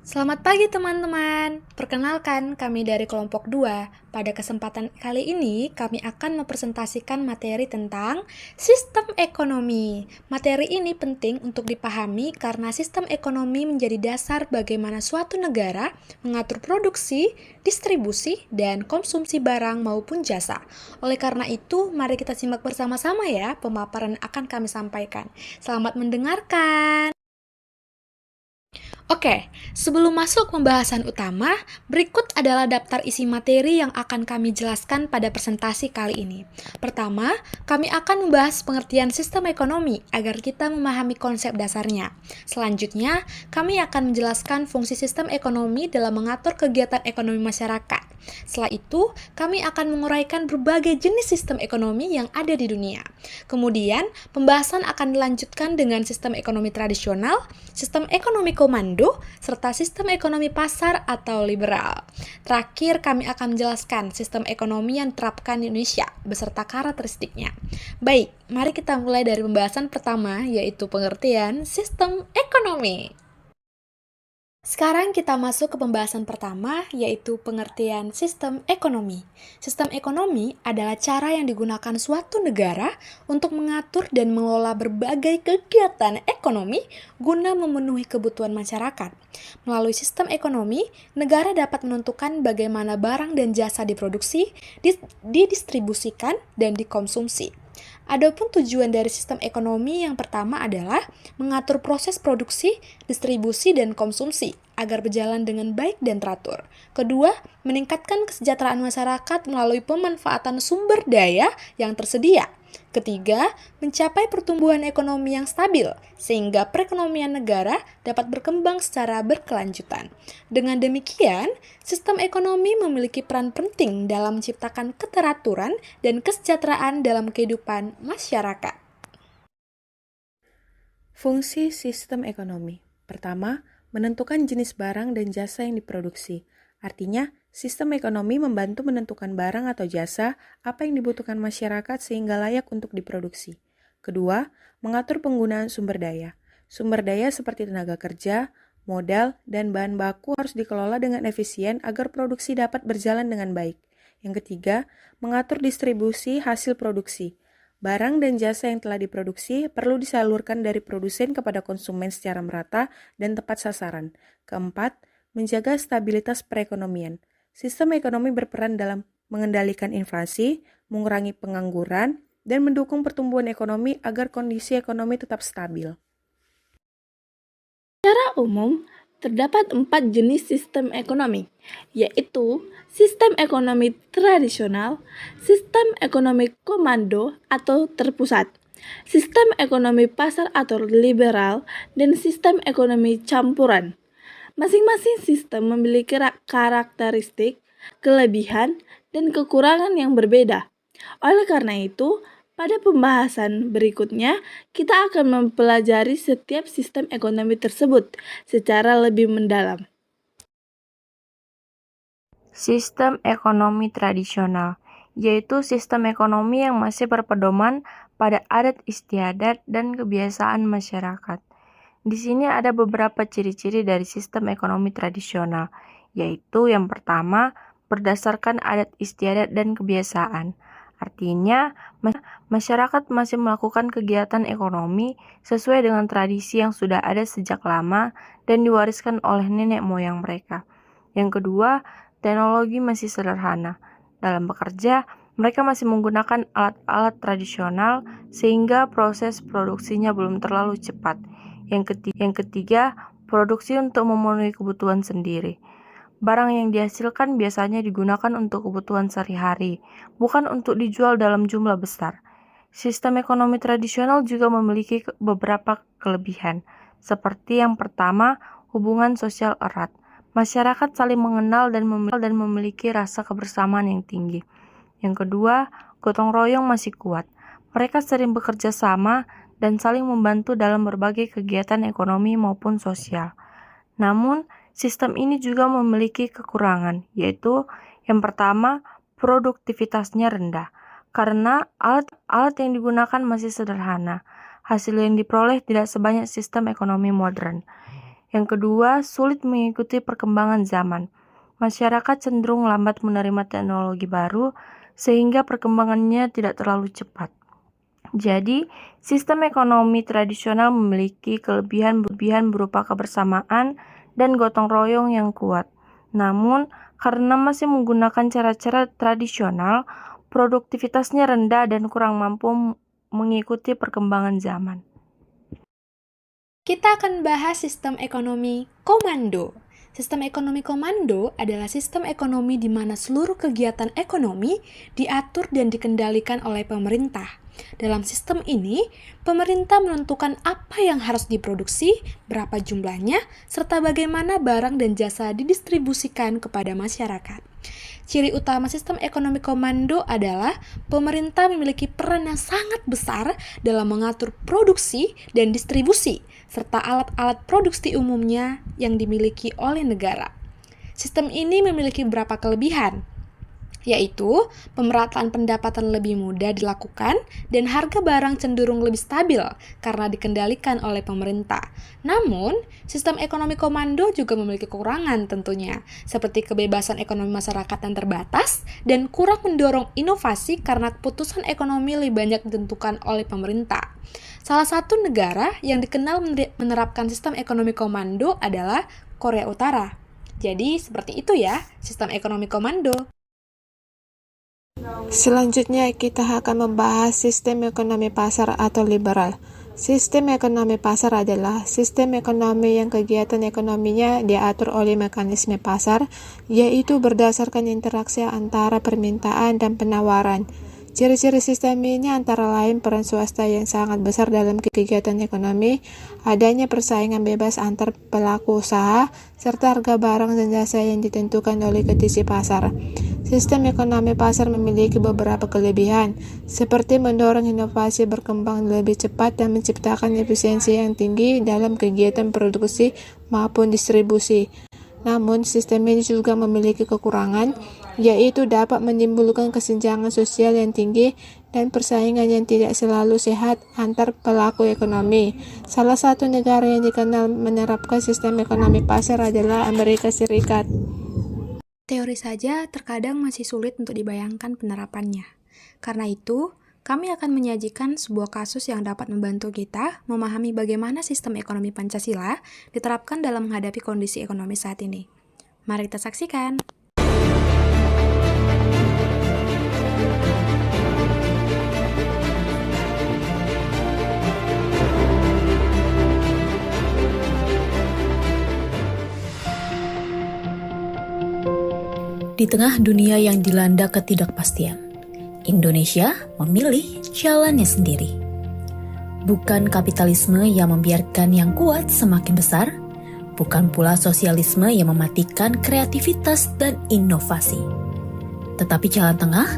Selamat pagi teman-teman. Perkenalkan, kami dari kelompok 2. Pada kesempatan kali ini, kami akan mempresentasikan materi tentang sistem ekonomi. Materi ini penting untuk dipahami karena sistem ekonomi menjadi dasar bagaimana suatu negara mengatur produksi, distribusi, dan konsumsi barang maupun jasa. Oleh karena itu, mari kita simak bersama-sama ya pemaparan yang akan kami sampaikan. Selamat mendengarkan. Oke, sebelum masuk pembahasan utama, berikut adalah daftar isi materi yang akan kami jelaskan pada presentasi kali ini. Pertama, kami akan membahas pengertian sistem ekonomi agar kita memahami konsep dasarnya. Selanjutnya, kami akan menjelaskan fungsi sistem ekonomi dalam mengatur kegiatan ekonomi masyarakat. Setelah itu, kami akan menguraikan berbagai jenis sistem ekonomi yang ada di dunia. Kemudian, pembahasan akan dilanjutkan dengan sistem ekonomi tradisional, sistem ekonomi komando, serta sistem ekonomi pasar atau liberal. Terakhir, kami akan menjelaskan sistem ekonomi yang diterapkan di Indonesia beserta karakteristiknya. Baik, mari kita mulai dari pembahasan pertama, yaitu pengertian sistem ekonomi. Sekarang kita masuk ke pembahasan pertama, yaitu pengertian sistem ekonomi. Sistem ekonomi adalah cara yang digunakan suatu negara untuk mengatur dan mengelola berbagai kegiatan ekonomi guna memenuhi kebutuhan masyarakat. Melalui sistem ekonomi, negara dapat menentukan bagaimana barang dan jasa diproduksi, didistribusikan, dan dikonsumsi. Adapun tujuan dari sistem ekonomi yang pertama adalah mengatur proses produksi, distribusi, dan konsumsi agar berjalan dengan baik dan teratur. Kedua, meningkatkan kesejahteraan masyarakat melalui pemanfaatan sumber daya yang tersedia. Ketiga, mencapai pertumbuhan ekonomi yang stabil, sehingga perekonomian negara dapat berkembang secara berkelanjutan. Dengan demikian, sistem ekonomi memiliki peran penting dalam menciptakan keteraturan dan kesejahteraan dalam kehidupan masyarakat. Fungsi sistem ekonomi. Pertama, menentukan jenis barang dan jasa yang diproduksi. Artinya, sistem ekonomi membantu menentukan barang atau jasa apa yang dibutuhkan masyarakat sehingga layak untuk diproduksi. Kedua, mengatur penggunaan sumber daya. Sumber daya seperti tenaga kerja, modal, dan bahan baku harus dikelola dengan efisien agar produksi dapat berjalan dengan baik. Yang ketiga, mengatur distribusi hasil produksi. Barang dan jasa yang telah diproduksi perlu disalurkan dari produsen kepada konsumen secara merata dan tepat sasaran. Keempat, menjaga stabilitas perekonomian. Sistem ekonomi berperan dalam mengendalikan inflasi, mengurangi pengangguran, dan mendukung pertumbuhan ekonomi agar kondisi ekonomi tetap stabil. Secara umum, terdapat 4 jenis sistem ekonomi, yaitu sistem ekonomi tradisional, sistem ekonomi komando atau terpusat, sistem ekonomi pasar atau liberal, dan sistem ekonomi campuran. Masing-masing sistem memiliki karakteristik, kelebihan, dan kekurangan yang berbeda. Oleh karena itu, pada pembahasan berikutnya, kita akan mempelajari setiap sistem ekonomi tersebut secara lebih mendalam. Sistem ekonomi tradisional, yaitu sistem ekonomi yang masih berpedoman pada adat istiadat dan kebiasaan masyarakat. Di sini ada beberapa ciri-ciri dari sistem ekonomi tradisional, yaitu yang pertama, berdasarkan adat istiadat dan kebiasaan. Artinya, masyarakat masih melakukan kegiatan ekonomi sesuai dengan tradisi yang sudah ada sejak lama dan diwariskan oleh nenek moyang mereka. Yang kedua, teknologi masih sederhana. Dalam bekerja, mereka masih menggunakan alat-alat tradisional sehingga proses produksinya belum terlalu cepat. Yang ketiga, produksi untuk memenuhi kebutuhan sendiri. Barang yang dihasilkan biasanya digunakan untuk kebutuhan sehari-hari, bukan untuk dijual dalam jumlah besar. Sistem ekonomi tradisional juga memiliki beberapa kelebihan, seperti yang pertama, hubungan sosial erat. Masyarakat saling mengenal dan memiliki rasa kebersamaan yang tinggi. Yang kedua, gotong royong masih kuat. Mereka sering bekerja sama dan saling membantu dalam berbagai kegiatan ekonomi maupun sosial. Namun, sistem ini juga memiliki kekurangan, yaitu yang pertama, produktivitasnya rendah. Karena alat yang digunakan masih sederhana, hasil yang diperoleh tidak sebanyak sistem ekonomi modern. Yang kedua, sulit mengikuti perkembangan zaman. Masyarakat cenderung lambat menerima teknologi baru sehingga perkembangannya tidak terlalu cepat. Jadi, sistem ekonomi tradisional memiliki kelebihan berupa kebersamaan dan gotong royong yang kuat. Namun, karena masih menggunakan cara-cara tradisional, produktivitasnya rendah dan kurang mampu mengikuti perkembangan zaman. Kita akan bahas sistem ekonomi komando. Sistem ekonomi komando adalah sistem ekonomi di mana seluruh kegiatan ekonomi diatur dan dikendalikan oleh pemerintah. Dalam sistem ini, pemerintah menentukan apa yang harus diproduksi, berapa jumlahnya, serta bagaimana barang dan jasa didistribusikan kepada masyarakat. Ciri utama sistem ekonomi komando adalah pemerintah memiliki peran yang sangat besar dalam mengatur produksi dan distribusi, serta alat-alat produksi umumnya yang dimiliki oleh negara. Sistem ini memiliki beberapa kelebihan, yaitu pemerataan pendapatan lebih mudah dilakukan dan harga barang cenderung lebih stabil karena dikendalikan oleh pemerintah. Namun, sistem ekonomi komando juga memiliki kekurangan tentunya, seperti kebebasan ekonomi masyarakat yang terbatas dan kurang mendorong inovasi karena keputusan ekonomi lebih banyak ditentukan oleh pemerintah. Salah satu negara yang dikenal menerapkan sistem ekonomi komando adalah Korea Utara. Jadi, seperti itu ya, sistem ekonomi komando. Selanjutnya kita akan membahas sistem ekonomi pasar atau liberal. Sistem ekonomi pasar adalah sistem ekonomi yang kegiatan ekonominya diatur oleh mekanisme pasar, yaitu berdasarkan interaksi antara permintaan dan penawaran. Ciri-ciri sistem ini antara lain peran swasta yang sangat besar dalam kegiatan ekonomi, adanya persaingan bebas antar pelaku usaha, serta harga barang dan jasa yang ditentukan oleh kondisi pasar. Sistem ekonomi pasar memiliki beberapa kelebihan, seperti mendorong inovasi berkembang lebih cepat dan menciptakan efisiensi yang tinggi dalam kegiatan produksi maupun distribusi. Namun, sistem ini juga memiliki kekurangan, yaitu dapat menimbulkan kesenjangan sosial yang tinggi dan persaingan yang tidak selalu sehat antar pelaku ekonomi. Salah satu negara yang dikenal menerapkan sistem ekonomi pasar adalah Amerika Serikat. Teori saja terkadang masih sulit untuk dibayangkan penerapannya. Karena itu, kami akan menyajikan sebuah kasus yang dapat membantu kita memahami bagaimana sistem ekonomi Pancasila diterapkan dalam menghadapi kondisi ekonomi saat ini. Mari kita saksikan. Di tengah dunia yang dilanda ketidakpastian, Indonesia memilih jalannya sendiri. Bukan kapitalisme yang membiarkan yang kuat semakin besar, bukan pula sosialisme yang mematikan kreativitas dan inovasi. Tetapi jalan tengah,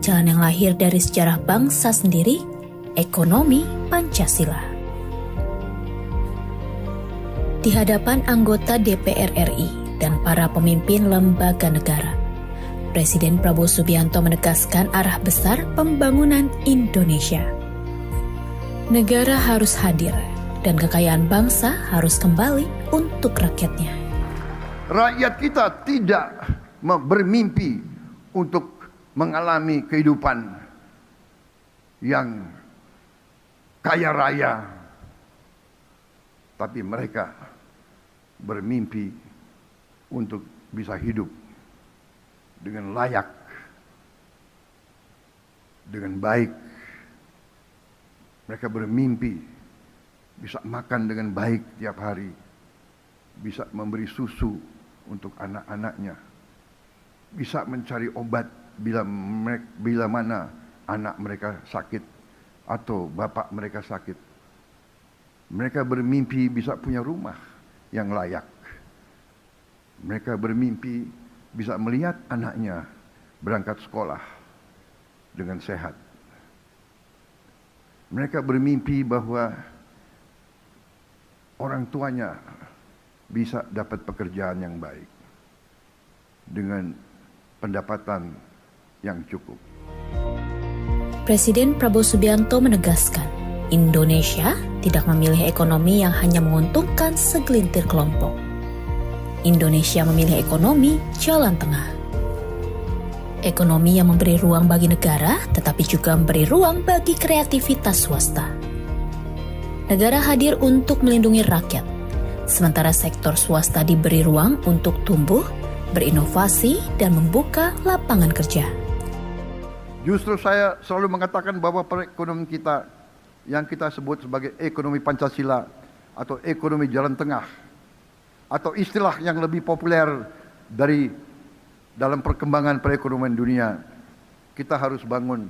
jalan yang lahir dari sejarah bangsa sendiri, ekonomi Pancasila. Di hadapan anggota DPR RI dan para pemimpin lembaga negara, Presiden Prabowo Subianto menegaskan arah besar pembangunan Indonesia. Negara harus hadir dan kekayaan bangsa harus kembali untuk rakyatnya. Rakyat kita tidak bermimpi untuk mengalami kehidupan yang kaya raya, tapi mereka bermimpi untuk bisa hidup dengan layak, dengan baik. Mereka bermimpi bisa makan dengan baik tiap hari, bisa memberi susu untuk anak-anaknya, bisa mencari obat bila mana anak mereka sakit atau bapak mereka sakit. Mereka bermimpi bisa punya rumah yang layak. Mereka bermimpi bisa melihat anaknya berangkat sekolah dengan sehat. Mereka bermimpi bahwa orang tuanya bisa dapat pekerjaan yang baik dengan pendapatan yang cukup. Presiden Prabowo Subianto menegaskan Indonesia tidak memilih ekonomi yang hanya menguntungkan segelintir kelompok. Indonesia memilih ekonomi jalan tengah. Ekonomi yang memberi ruang bagi negara, tetapi juga memberi ruang bagi kreativitas swasta. Negara hadir untuk melindungi rakyat, sementara sektor swasta diberi ruang untuk tumbuh, berinovasi, dan membuka lapangan kerja. Justru saya selalu mengatakan bahwa perekonomian kita yang kita sebut sebagai ekonomi Pancasila atau ekonomi jalan tengah, atau istilah yang lebih populer dari dalam perkembangan perekonomian dunia, kita harus bangun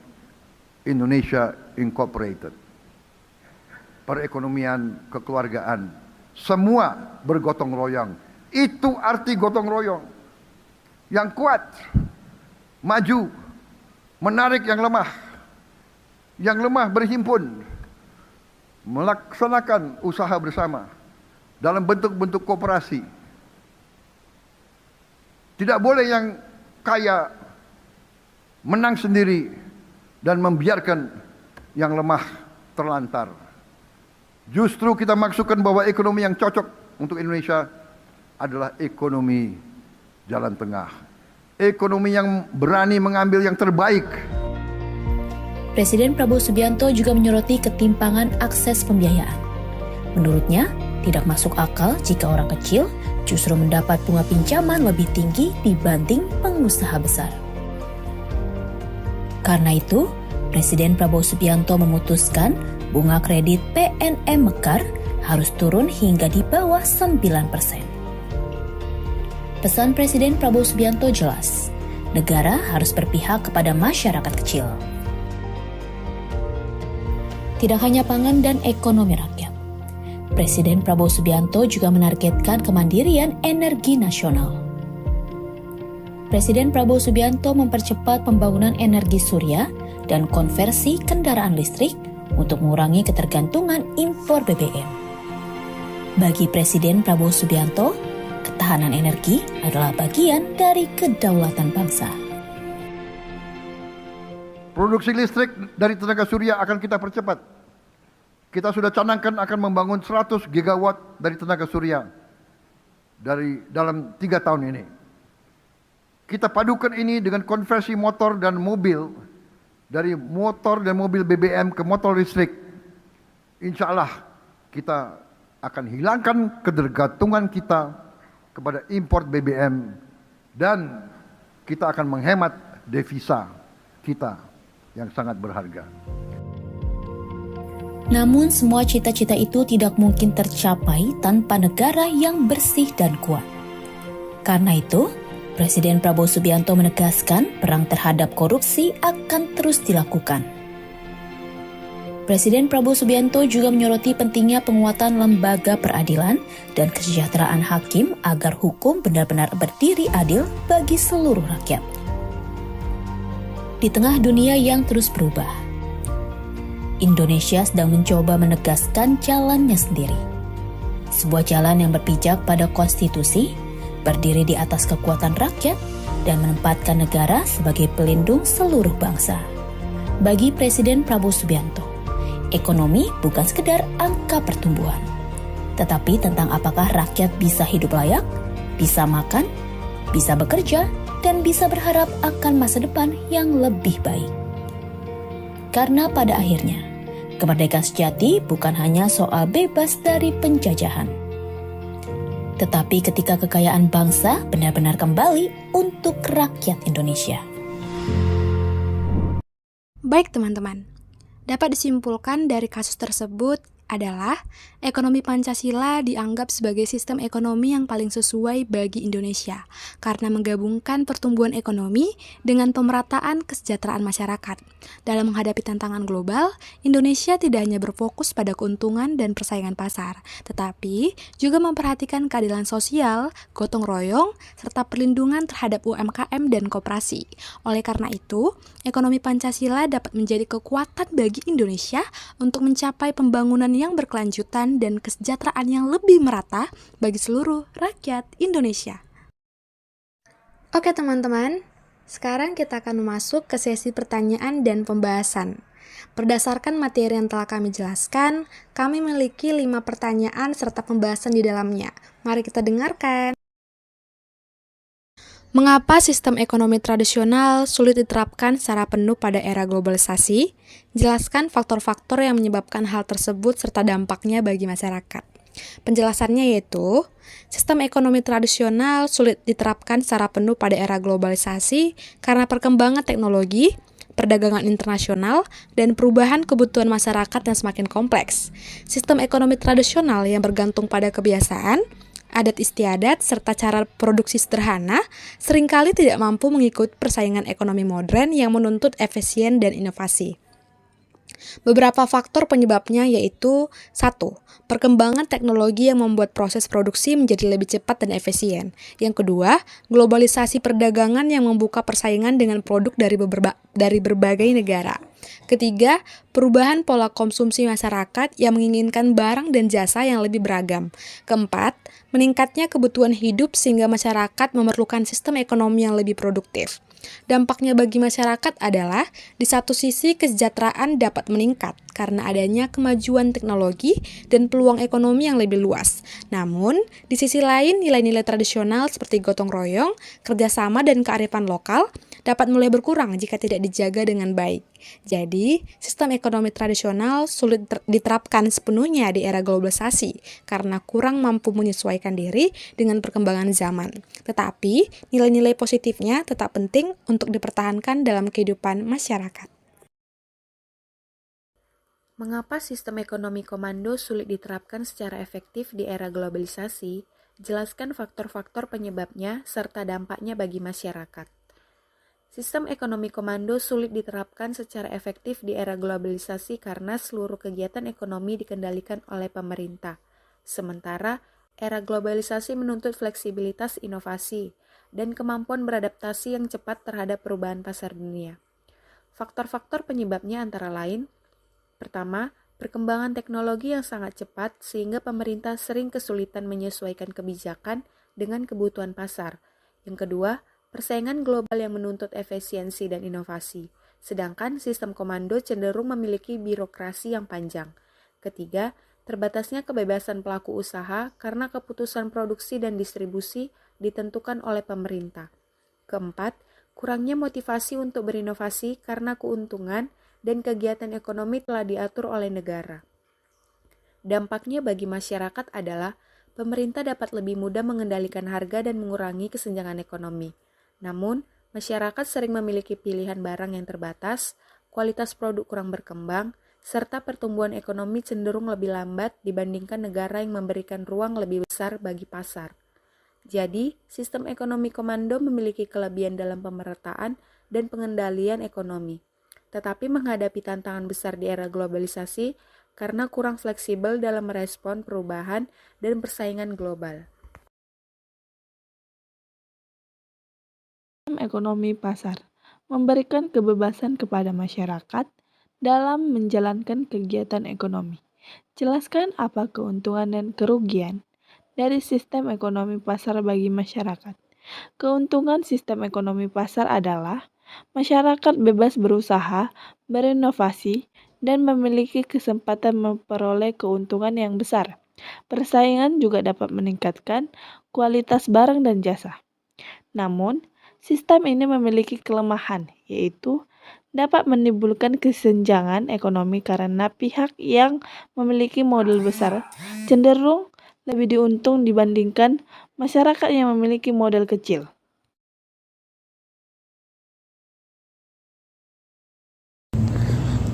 Indonesia Incorporated. Perekonomian, kekeluargaan, semua bergotong royong. Itu arti gotong royong. Yang kuat, maju, menarik yang lemah. Yang lemah berhimpun, melaksanakan usaha bersama dalam bentuk-bentuk koperasi. Tidak boleh yang kaya menang sendiri dan membiarkan yang lemah terlantar. Justru kita maksudkan bahwa ekonomi yang cocok untuk Indonesia adalah ekonomi jalan tengah. Ekonomi yang berani mengambil yang terbaik. Presiden Prabowo Subianto juga menyoroti ketimpangan akses pembiayaan. Menurutnya, tidak masuk akal jika orang kecil justru mendapat bunga pinjaman lebih tinggi dibanding pengusaha besar. Karena itu, Presiden Prabowo Subianto memutuskan bunga kredit PNM Mekar harus turun hingga di bawah 9%. Pesan Presiden Prabowo Subianto jelas, negara harus berpihak kepada masyarakat kecil. Tidak hanya pangan dan ekonomi rakyat, Presiden Prabowo Subianto juga menargetkan kemandirian energi nasional. Presiden Prabowo Subianto mempercepat pembangunan energi surya dan konversi kendaraan listrik untuk mengurangi ketergantungan impor BBM. Bagi Presiden Prabowo Subianto, ketahanan energi adalah bagian dari kedaulatan bangsa. Produksi listrik dari tenaga surya akan kita percepat. Kita sudah canangkan akan membangun 100 gigawatt dari tenaga surya dalam 3 tahun ini. Kita padukan ini dengan konversi motor dan mobil, dari motor dan mobil BBM ke motor listrik. Insya Allah kita akan hilangkan ketergantungan kita kepada import BBM dan kita akan menghemat devisa kita yang sangat berharga. Namun semua cita-cita itu tidak mungkin tercapai tanpa negara yang bersih dan kuat. Karena itu, Presiden Prabowo Subianto menegaskan perang terhadap korupsi akan terus dilakukan. Presiden Prabowo Subianto juga menyoroti pentingnya penguatan lembaga peradilan dan kesejahteraan hakim agar hukum benar-benar berdiri adil bagi seluruh rakyat. Di tengah dunia yang terus berubah, Indonesia sedang mencoba menegaskan jalannya sendiri. Sebuah jalan yang berpijak pada konstitusi, berdiri di atas kekuatan rakyat, dan menempatkan negara sebagai pelindung seluruh bangsa. Bagi Presiden Prabowo Subianto, ekonomi bukan sekedar angka pertumbuhan, tetapi tentang apakah rakyat bisa hidup layak, bisa makan, bisa bekerja, dan bisa berharap akan masa depan yang lebih baik. Karena pada akhirnya, kemerdekaan sejati bukan hanya soal bebas dari penjajahan, tetapi ketika kekayaan bangsa benar-benar kembali untuk rakyat Indonesia. Baik teman-teman, dapat disimpulkan dari kasus tersebut adalah ekonomi Pancasila dianggap sebagai sistem ekonomi yang paling sesuai bagi Indonesia karena menggabungkan pertumbuhan ekonomi dengan pemerataan kesejahteraan masyarakat. Dalam menghadapi tantangan global, Indonesia tidak hanya berfokus pada keuntungan dan persaingan pasar, tetapi juga memperhatikan keadilan sosial, gotong royong, serta perlindungan terhadap UMKM dan koperasi. Oleh karena itu, ekonomi Pancasila dapat menjadi kekuatan bagi Indonesia untuk mencapai pembangunan yang berkelanjutan dan kesejahteraan yang lebih merata bagi seluruh rakyat Indonesia. Oke teman-teman, sekarang kita akan masuk ke sesi pertanyaan dan pembahasan. Berdasarkan materi yang telah kami jelaskan, kami memiliki 5 pertanyaan serta pembahasan di dalamnya. Mari kita dengarkan. Mengapa sistem ekonomi tradisional sulit diterapkan secara penuh pada era globalisasi? Jelaskan faktor-faktor yang menyebabkan hal tersebut serta dampaknya bagi masyarakat. Penjelasannya yaitu, sistem ekonomi tradisional sulit diterapkan secara penuh pada era globalisasi karena perkembangan teknologi, perdagangan internasional, dan perubahan kebutuhan masyarakat yang semakin kompleks. Sistem ekonomi tradisional yang bergantung pada kebiasaan, adat istiadat, serta cara produksi sederhana, seringkali tidak mampu mengikuti persaingan ekonomi modern yang menuntut efisien dan inovasi. Beberapa faktor penyebabnya yaitu 1. Perkembangan teknologi yang membuat proses produksi menjadi lebih cepat dan efisien. Yang kedua, globalisasi perdagangan yang membuka persaingan dengan produk dari berbagai negara. Ketiga, perubahan pola konsumsi masyarakat yang menginginkan barang dan jasa yang lebih beragam. Keempat, meningkatnya kebutuhan hidup sehingga masyarakat memerlukan sistem ekonomi yang lebih produktif. Dampaknya bagi masyarakat adalah, di satu sisi kesejahteraan dapat meningkat karena adanya kemajuan teknologi dan peluang ekonomi yang lebih luas. Namun, di sisi lain nilai-nilai tradisional seperti gotong royong, kerjasama dan kearifan lokal dapat mulai berkurang jika tidak dijaga dengan baik. Jadi, sistem ekonomi tradisional sulit diterapkan sepenuhnya di era globalisasi karena kurang mampu menyesuaikan diri dengan perkembangan zaman. Tetapi, nilai-nilai positifnya tetap penting untuk dipertahankan dalam kehidupan masyarakat. Mengapa sistem ekonomi komando sulit diterapkan secara efektif di era globalisasi? Jelaskan faktor-faktor penyebabnya serta dampaknya bagi masyarakat. Sistem ekonomi komando sulit diterapkan secara efektif di era globalisasi karena seluruh kegiatan ekonomi dikendalikan oleh pemerintah. Sementara, era globalisasi menuntut fleksibilitas inovasi dan kemampuan beradaptasi yang cepat terhadap perubahan pasar dunia. Faktor-faktor penyebabnya antara lain, pertama, perkembangan teknologi yang sangat cepat sehingga pemerintah sering kesulitan menyesuaikan kebijakan dengan kebutuhan pasar. Yang kedua, persaingan global yang menuntut efisiensi dan inovasi, sedangkan sistem komando cenderung memiliki birokrasi yang panjang. Ketiga, terbatasnya kebebasan pelaku usaha karena keputusan produksi dan distribusi ditentukan oleh pemerintah. Keempat, kurangnya motivasi untuk berinovasi karena keuntungan dan kegiatan ekonomi telah diatur oleh negara. Dampaknya bagi masyarakat adalah pemerintah dapat lebih mudah mengendalikan harga dan mengurangi kesenjangan ekonomi. Namun, masyarakat sering memiliki pilihan barang yang terbatas, kualitas produk kurang berkembang, serta pertumbuhan ekonomi cenderung lebih lambat dibandingkan negara yang memberikan ruang lebih besar bagi pasar. Jadi, sistem ekonomi komando memiliki kelebihan dalam pemerataan dan pengendalian ekonomi, tetapi menghadapi tantangan besar di era globalisasi karena kurang fleksibel dalam merespon perubahan dan persaingan global. Ekonomi pasar memberikan kebebasan kepada masyarakat dalam menjalankan kegiatan ekonomi. Jelaskan apa keuntungan dan kerugian dari sistem ekonomi pasar bagi masyarakat. Keuntungan sistem ekonomi pasar adalah masyarakat bebas berusaha, berinovasi, dan memiliki kesempatan memperoleh keuntungan yang besar. Persaingan juga dapat meningkatkan kualitas barang dan jasa. Namun, sistem ini memiliki kelemahan, yaitu dapat menimbulkan kesenjangan ekonomi karena pihak yang memiliki modal besar cenderung lebih diuntung dibandingkan masyarakat yang memiliki modal kecil.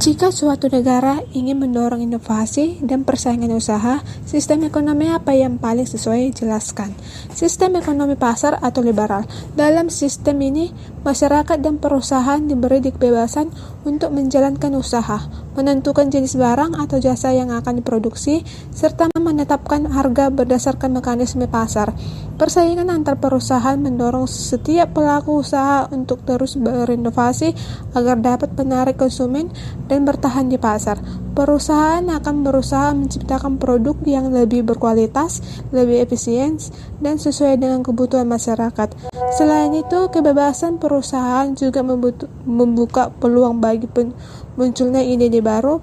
Jika suatu negara ingin mendorong inovasi dan persaingan usaha, sistem ekonomi apa yang paling sesuai? Jelaskan. Sistem ekonomi pasar atau liberal. Dalam sistem ini, masyarakat dan perusahaan diberi kebebasan untuk menjalankan usaha, menentukan jenis barang atau jasa yang akan diproduksi, serta menetapkan harga berdasarkan mekanisme pasar. Persaingan antar perusahaan mendorong setiap pelaku usaha untuk terus berinovasi agar dapat menarik konsumen dan bertahan di pasar. Perusahaan akan berusaha menciptakan produk yang lebih berkualitas, lebih efisien, dan sesuai dengan kebutuhan masyarakat. Selain itu, kebebasan perusahaan juga membuka peluang bagi munculnya ide baru,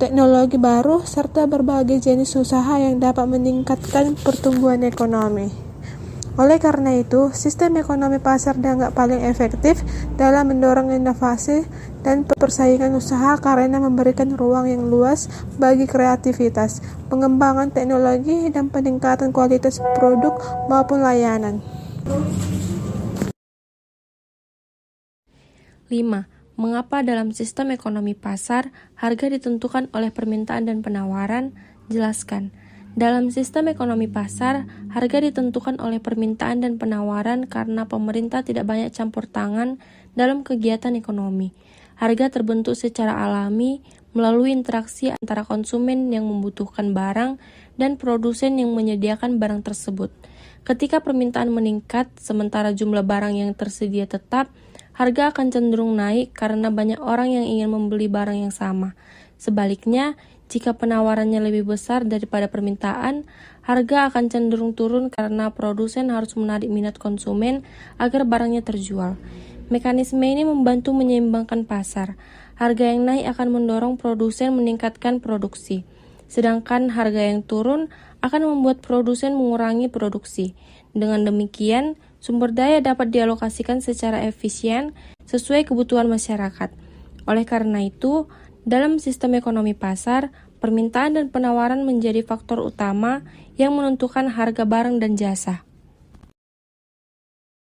teknologi baru, serta berbagai jenis usaha yang dapat meningkatkan pertumbuhan ekonomi. Oleh karena itu, sistem ekonomi pasar dianggap paling efektif dalam mendorong inovasi dan persaingan usaha karena memberikan ruang yang luas bagi kreativitas, pengembangan teknologi, dan peningkatan kualitas produk maupun layanan. 5. Mengapa dalam sistem ekonomi pasar, harga ditentukan oleh permintaan dan penawaran? Jelaskan. Dalam sistem ekonomi pasar, harga ditentukan oleh permintaan dan penawaran karena pemerintah tidak banyak campur tangan dalam kegiatan ekonomi. Harga terbentuk secara alami melalui interaksi antara konsumen yang membutuhkan barang dan produsen yang menyediakan barang tersebut. Ketika permintaan meningkat, sementara jumlah barang yang tersedia tetap, harga akan cenderung naik karena banyak orang yang ingin membeli barang yang sama. Sebaliknya, jika penawarannya lebih besar daripada permintaan, harga akan cenderung turun karena produsen harus menarik minat konsumen agar barangnya terjual. Mekanisme ini membantu menyeimbangkan pasar. Harga yang naik akan mendorong produsen meningkatkan produksi, sedangkan harga yang turun akan membuat produsen mengurangi produksi. Dengan demikian, sumber daya dapat dialokasikan secara efisien sesuai kebutuhan masyarakat. Oleh karena itu, dalam sistem ekonomi pasar, permintaan dan penawaran menjadi faktor utama yang menentukan harga barang dan jasa.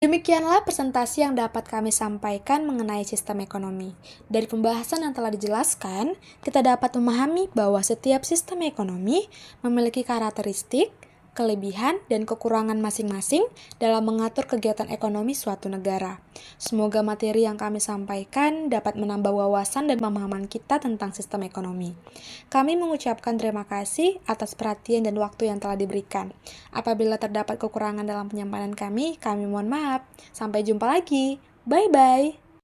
Demikianlah presentasi yang dapat kami sampaikan mengenai sistem ekonomi. Dari pembahasan yang telah dijelaskan, kita dapat memahami bahwa setiap sistem ekonomi memiliki karakteristik, kelebihan, dan kekurangan masing-masing dalam mengatur kegiatan ekonomi suatu negara. Semoga materi yang kami sampaikan dapat menambah wawasan dan pemahaman kita tentang sistem ekonomi. Kami mengucapkan terima kasih atas perhatian dan waktu yang telah diberikan. Apabila terdapat kekurangan dalam penyampaian kami mohon maaf. Sampai jumpa lagi. Bye-bye.